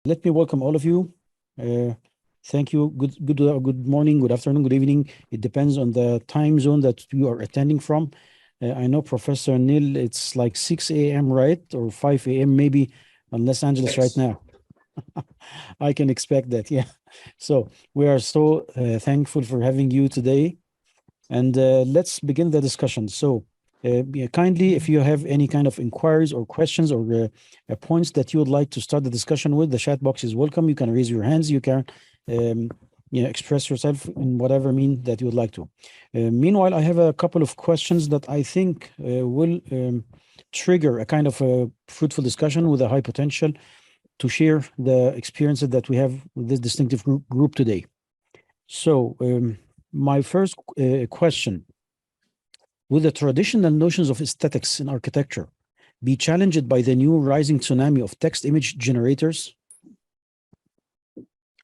Let me welcome all of you. Thank you. Good morning, good afternoon, good evening. It depends on the time zone that you are attending from. I know Professor Neil, it's like 6 a.m., right? Or 5 a.m. maybe in Los Angeles right now. I can expect that, yeah. So we are so thankful for having you today. And let's begin the discussion. So kindly, if you have any kind of inquiries or questions or points that you would like to start the discussion with, the chat box is welcome. You can raise your hands. You can express yourself in whatever mean that you would like to. Meanwhile, I have a couple of questions that I think will trigger a kind of a fruitful discussion with a high potential to share the experiences that we have with this distinctive group today. So my first question, will the traditional notions of aesthetics in architecture be challenged by the new rising tsunami of text image generators?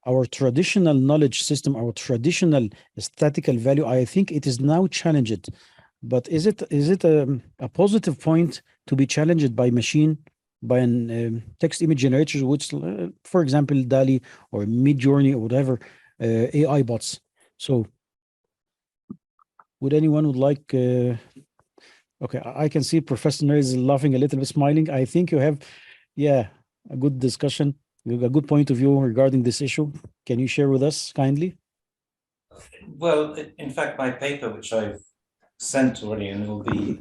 Our traditional knowledge system, our traditional aesthetical value, I think it is now challenged. But is it a positive point to be challenged by machine, by an text image generator, which, for example, DALL-E or Midjourney or whatever, AI bots? So would anyone would like, okay, I can see Professor Neri is laughing a little bit, smiling. I think you have, yeah, a good discussion, a good point of view regarding this issue. Can you share with us kindly? Well, in fact, my paper, which I've sent already and will be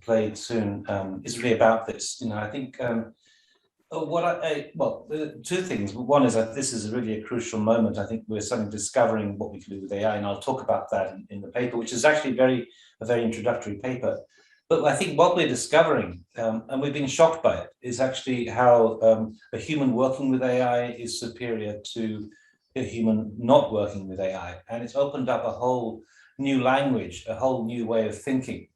played soon, is really about this. I think two things. One is that this is really a crucial moment. I think we're suddenly discovering what we can do with AI, and I'll talk about that in the paper, which is actually a very introductory paper. But I think what we're discovering, and we've been shocked by it, is actually how a human working with AI is superior to a human not working with AI. And it's opened up a whole new language, a whole new way of thinking.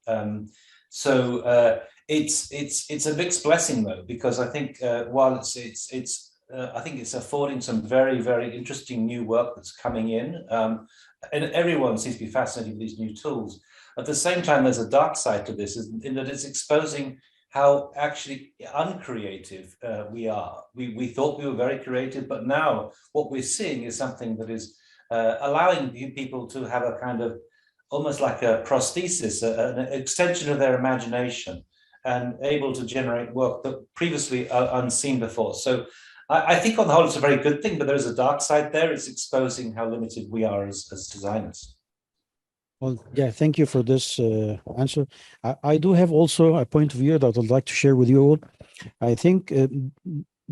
It's a mixed blessing though, because I think while I think it's affording some very, very interesting new work that's coming in, and everyone seems to be fascinated with these new tools. At the same time, there's a dark side to this, in that it's exposing how actually uncreative we are. We thought we were very creative, but now what we're seeing is something that is allowing people to have a kind of almost like a prosthesis, an extension of their imagination, and able to generate work that previously unseen before. So I think on the whole, it's a very good thing, but there's a dark side there. It's exposing how limited we are as designers. Well, yeah, thank you for this answer. I do have also a point of view that I'd like to share with you all. I think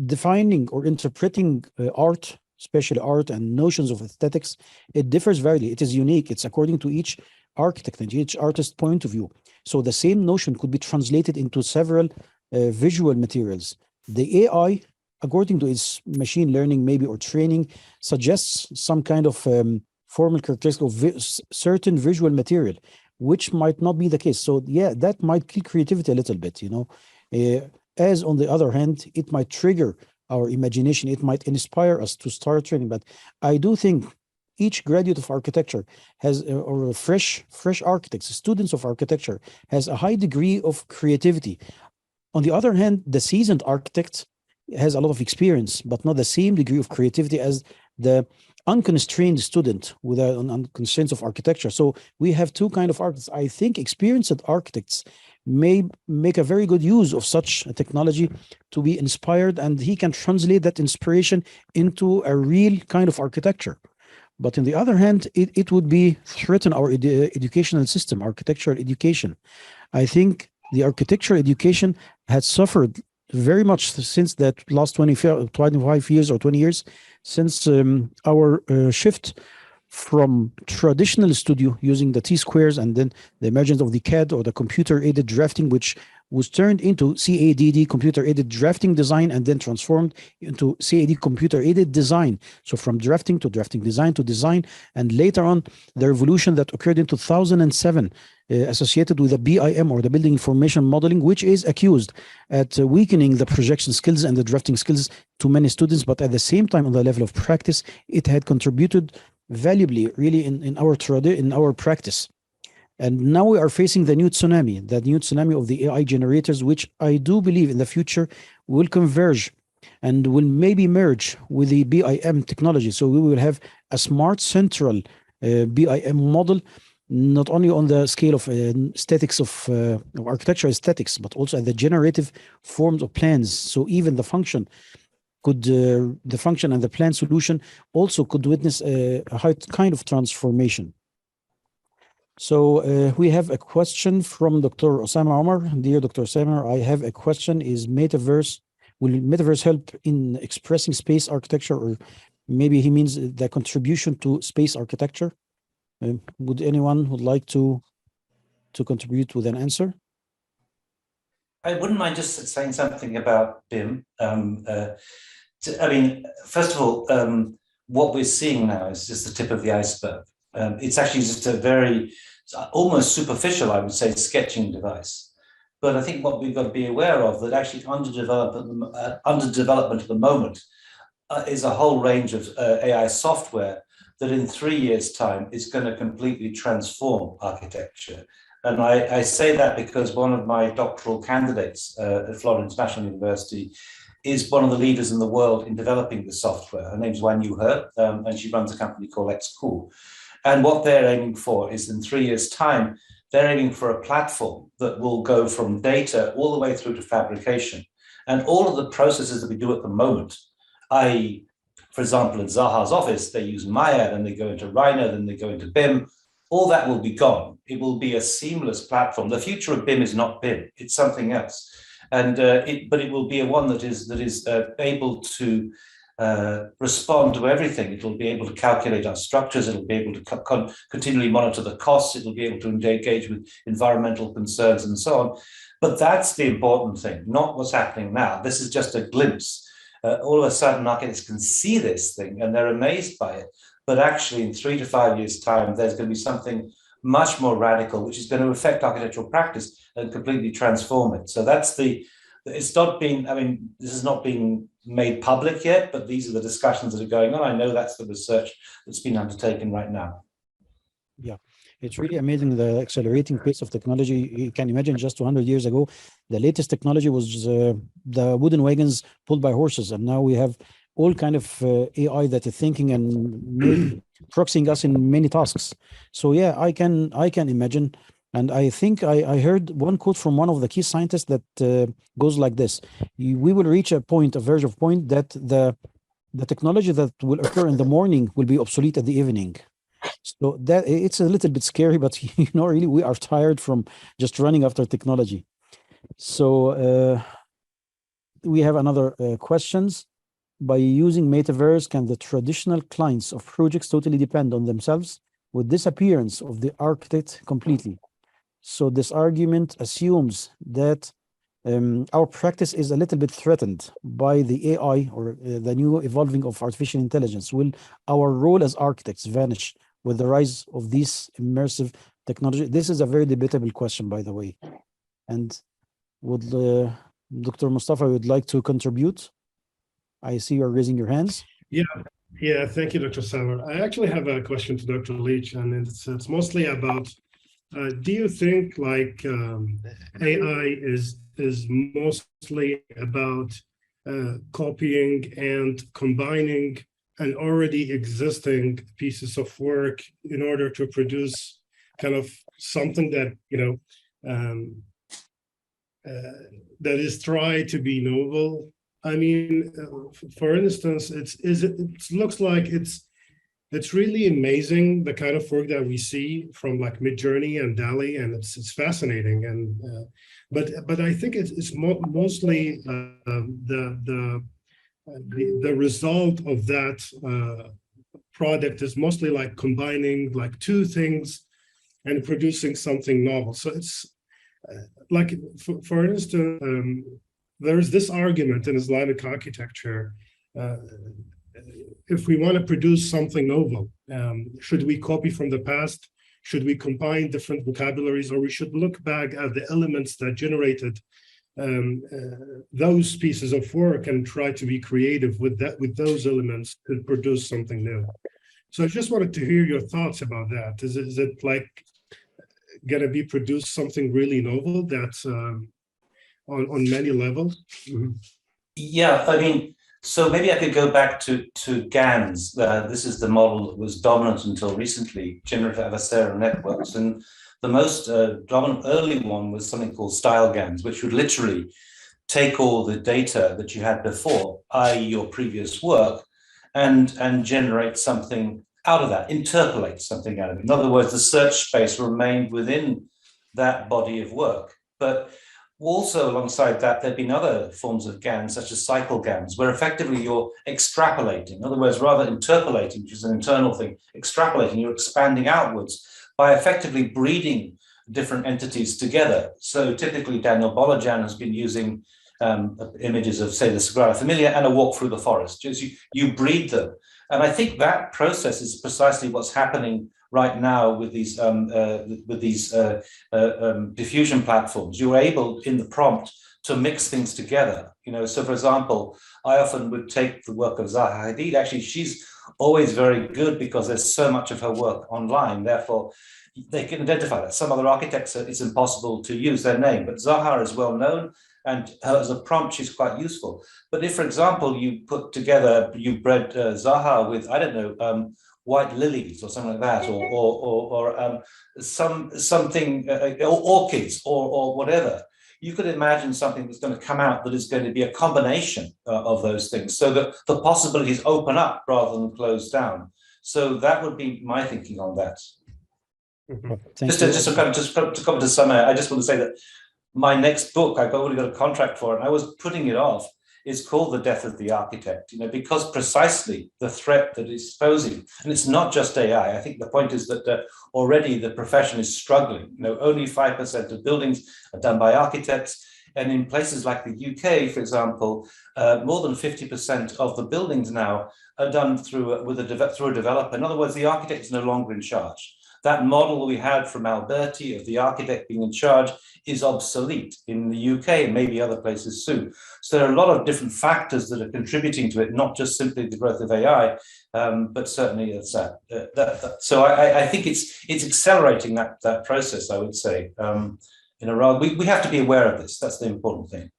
defining or interpreting art, especially art and notions of aesthetics, it differs very. It is unique. It's according to each architect and each artist point of view. So the same notion could be translated into several visual materials. The AI, according to its machine learning maybe or training, suggests some kind of formal characteristic of certain visual material, which might not be the case. So yeah, that might kill creativity a little bit, as on the other hand, it might trigger our imagination. It might inspire us to start training. But I do think each graduate of architecture has, or fresh architects, students of architecture, has a high degree of creativity. On the other hand, the seasoned architect has a lot of experience, but not the same degree of creativity as the unconstrained student with constraints of architecture. So we have two kind of architects. I think experienced architects may make a very good use of such a technology to be inspired, and he can translate that inspiration into a real kind of architecture. But on the other hand, it would be threaten our educational system, architectural education. I think the architectural education had suffered very much since that last 25 years or 20 years, since our shift from traditional studio using the T-squares and then the emergence of the CAD or the computer-aided drafting, which was turned into CADD, computer-aided drafting design, and then transformed into CAD, computer-aided design. So from drafting to drafting design to design, and later on, the revolution that occurred in 2007, associated with the BIM or the building information modeling, which is accused at weakening the projection skills and the drafting skills to many students, but at the same time, on the level of practice, it had contributed valuably, really, in our practice. And now we are facing the new tsunami of the AI generators, which I do believe in the future will converge and will maybe merge with the BIM technology. So we will have a smart central BIM model, not only on the scale of statics of architecture aesthetics, but also at the generative forms of plans. So even the function and the plan solution also could witness a high kind of transformation. So we have a question from Dr. Osama Omar. Dear Dr. Osama, I have a question. Will Metaverse help in expressing space architecture, or maybe he means the contribution to space architecture? Would anyone would like to contribute with an answer? I wouldn't mind just saying something about BIM. I mean, first of all, what we're seeing now is just the tip of the iceberg. It's actually just a very, almost superficial, I would say, sketching device. But I think what we've got to be aware of, that actually under development at the moment is a whole range of AI software that in 3 years' time is going to completely transform architecture. And I say that because one of my doctoral candidates at Florida International University is one of the leaders in the world in developing the software. Her name's Wan Yu He, and she runs a company called XCool. And what they're aiming for is in 3 years' time, they're aiming for a platform that will go from data all the way through to fabrication. And all of the processes that we do at the moment, i.e., for example, in Zaha's office, they use Maya, then they go into Rhino, then they go into BIM. All that will be gone. It will be a seamless platform. The future of BIM is not BIM; it's something else. And but it will be a one that is able to respond to everything. It will be able to calculate our structures. It will be able to continually monitor the costs. It will be able to engage with environmental concerns and so on. But that's the important thing, not what's happening now. This is just a glimpse. All of a sudden, architects can see this thing and they're amazed by it. But actually, in 3 to 5 years' time, there's going to be something much more radical, which is going to affect architectural practice and completely transform it. So that's it's not been, I mean, this is not being made public yet, but these are the discussions that are going on. I know that's the research that's been undertaken right now. Yeah, it's really amazing, the accelerating pace of technology. You can imagine just 200 years ago, the latest technology was the wooden wagons pulled by horses, and now we have all kind of AI that is thinking and proxying us in many tasks. So yeah, I can imagine, and I think I heard one quote from one of the key scientists that goes like this: We will reach a verge of point that the technology that will occur in the morning will be obsolete at the evening. So that it's a little bit scary, but really we are tired from just running after technology. So we have another questions. By using Metaverse, can the traditional clients of projects totally depend on themselves with disappearance of the architect completely? So this argument assumes that our practice is a little bit threatened by the AI or the new evolving of artificial intelligence. Will our role as architects vanish with the rise of these immersive technology? This is a very debatable question, by the way. And would Dr. Mustafa would like to contribute? I see you're raising your hands. Yeah. Thank you, Dr. Samar. I actually have a question to Dr. Leach, and it's mostly about, do you think like AI is mostly about copying and combining an already existing pieces of work in order to produce kind of something that, that is tried to be novel? I mean, for instance, it looks like it's really amazing, the kind of work that we see from like Midjourney and DALL-E, and it's fascinating. And but I think it's mostly the result of that product is mostly like combining like two things and producing something novel. So it's like, for instance, there's this argument in Islamic architecture. If we want to produce something novel, should we copy from the past? Should we combine different vocabularies, or we should look back at the elements that generated those pieces of work and try to be creative with those elements to produce something new? So I just wanted to hear your thoughts about that. Is it like going to be produced something really novel that's on many levels? Yeah, I mean, So maybe I could go back to GANs. This is the model that was dominant until recently, generative adversarial networks. And the most dominant early one was something called style GANs, which would literally take all the data that you had before, i.e. your previous work, and generate something out of that, interpolate something out of it. In other words, the search space remained within that body of work. But also alongside that, there've been other forms of GANs, such as cycle GANs, where effectively you're extrapolating. In other words, rather interpolating, which is an internal thing, extrapolating, you're expanding outwards by effectively breeding different entities together. So typically Daniel Bolajan has been using images of, say, the Sagrada Familia and a walk through the forest. Just you breed them. And I think that process is precisely what's happening right now with these diffusion platforms. You're able, in the prompt, to mix things together. You know, so for example, I often would take the work of Zaha Hadid. Actually, she's always very good because there's so much of her work online. Therefore, they can identify that. Some other architects, it's impossible to use their name, but Zaha is well known, and as a prompt, she's quite useful. But if, for example, you put together, you bred Zaha with, I don't know, white lilies or something like that, or something, orchids or whatever, you could imagine something that's going to come out that is going to be a combination of those things, so that the possibilities open up rather than close down. So that would be my thinking on that. Just to come to summary, I just want to say that my next book, I've already got a contract for it, and I was putting it off, is called The Death of the Architect, you know, because precisely the threat that it's posing, and it's not just AI. I think the point is that already the profession is struggling. You know, only 5% of buildings are done by architects, and in places like the UK, for example, more than 50% of the buildings now are done through a developer. In other words, the architect is no longer in charge. That model we had from Alberti of the architect being in charge is obsolete in the UK and maybe other places soon. So there are a lot of different factors that are contributing to it, not just simply the growth of AI, but certainly it's that. So I think it's accelerating that process, I would say. In a rather, we have to be aware of this. That's the important thing.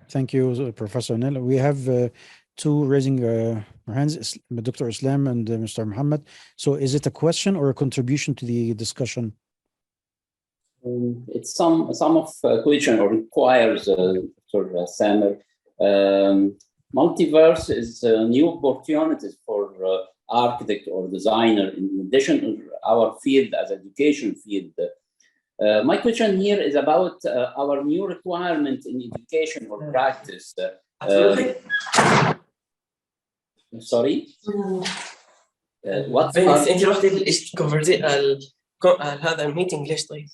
Thank you, Professor Nel. We have two raising hands, Dr. Islam and Mr. Muhammad. So is it a question or a contribution to the discussion? It's some of question or requires Dr. Samer. Multiverse is new opportunities for architect or designer in addition to our field as education field. My question here is about our new requirement in education or practice. Sorry. What انت رحتي الكونفرزي هذا الميتنج ليش طيب؟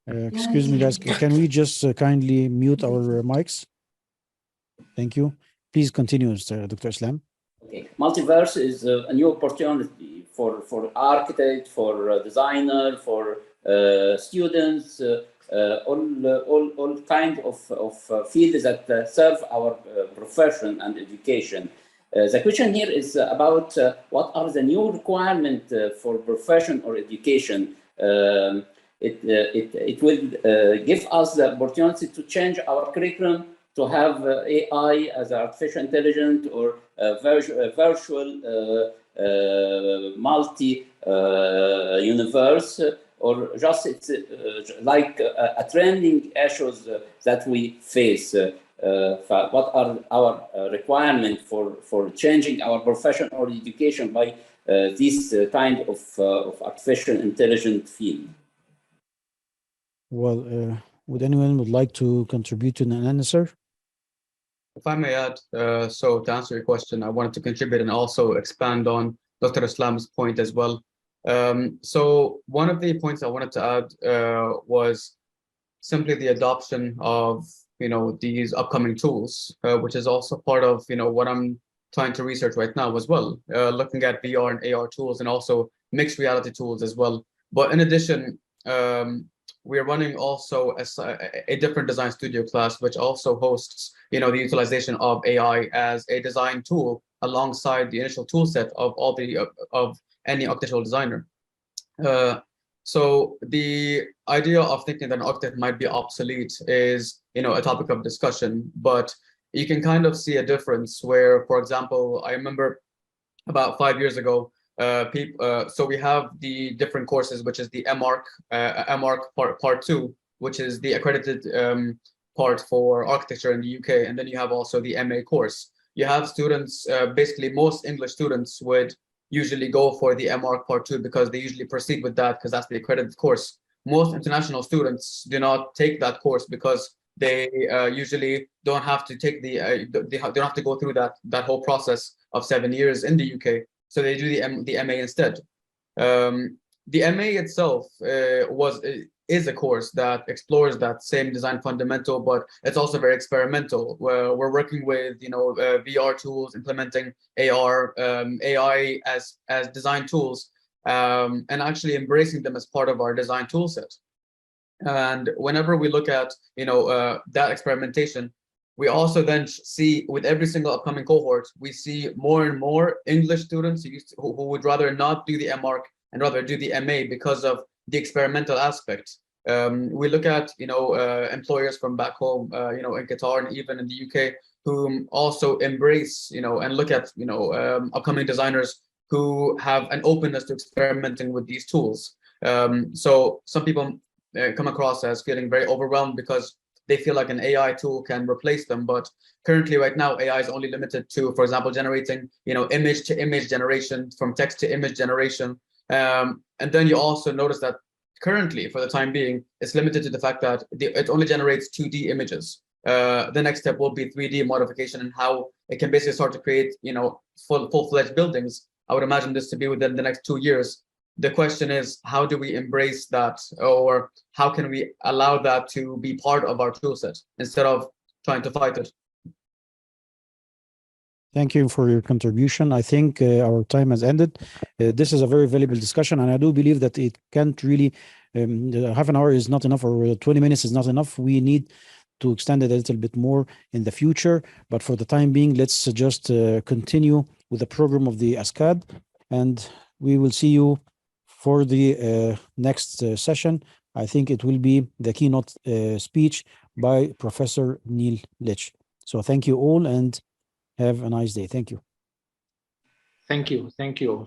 Excuse me, guys. Can we just kindly mute our mics? Thank you. Please continue, Dr. Islam. Okay. Multiverse is a new opportunity for architect, for designer, for students, all kind of fields that serve our profession and education. The question here is about what are the new requirements for profession or education. It will give us the opportunity to change our curriculum, to have AI as artificial intelligence or virtual multi-universe, or just it's like a trending issues that we face. What are our requirements for changing our profession or education by this kind of artificial intelligence field? Well, would anyone would like to contribute to an answer? If I may add, so to answer your question, I wanted to contribute and also expand on Dr. Islam's point as well. So one of the points I wanted to add was simply the adoption of these upcoming tools, which is also part of what I'm trying to research right now as well, looking at VR and AR tools and also mixed reality tools as well. But in addition, we are running also a different design studio class, which also hosts the utilization of AI as a design tool alongside the initial tool set of all of any architectural designer. So the idea of thinking that an architect might be obsolete is a topic of discussion, but you can kind of see a difference where, for example, I remember about 5 years ago, so we have the different courses, which is the MArch part 2, which is the accredited part for architecture in the UK, and then you have also the MA course. You have students, basically most English students would usually go for the MArch part 2 because they usually proceed with that because that's the accredited course. Most international students do not take that course because they usually don't have to take they don't have to go through that whole process of 7 years in the UK. So they do the MA instead. The MA itself is a course that explores that same design fundamental, but it's also very experimental. Where we're working with VR tools, implementing AR, AI as design tools, and actually embracing them as part of our design tool set. And whenever we look at that experimentation, we also then see with every single upcoming cohort, we see more and more English students who would rather not do the MArch and rather do the MA because of the experimental aspect. We look at employers from back home, in Qatar and even in the UK, who also embrace and look at upcoming designers who have an openness to experimenting with these tools. So some people come across as feeling very overwhelmed because they feel like an AI tool can replace them. But currently, right now, AI is only limited to, for example, generating image to image generation, from text to image generation. And then you also notice that currently, for the time being, it's limited to the fact that it only generates 2D images. The next step will be 3D modification and how it can basically start to create full-fledged buildings. I would imagine this to be within the next 2 years. The question is, how do we embrace that, or how can we allow that to be part of our toolset instead of trying to fight it? Thank you for your contribution. I think our time has ended. This is a very valuable discussion, and I do believe that it can't really, half an hour is not enough, or 20 minutes is not enough. We need to extend it a little bit more in the future. But for the time being, let's just continue with the program of the ASCAAD, and we will see you for the next session. I think it will be the keynote speech by Professor Neil Litch. So thank you all and have a nice day. Thank you. Thank you. Thank you.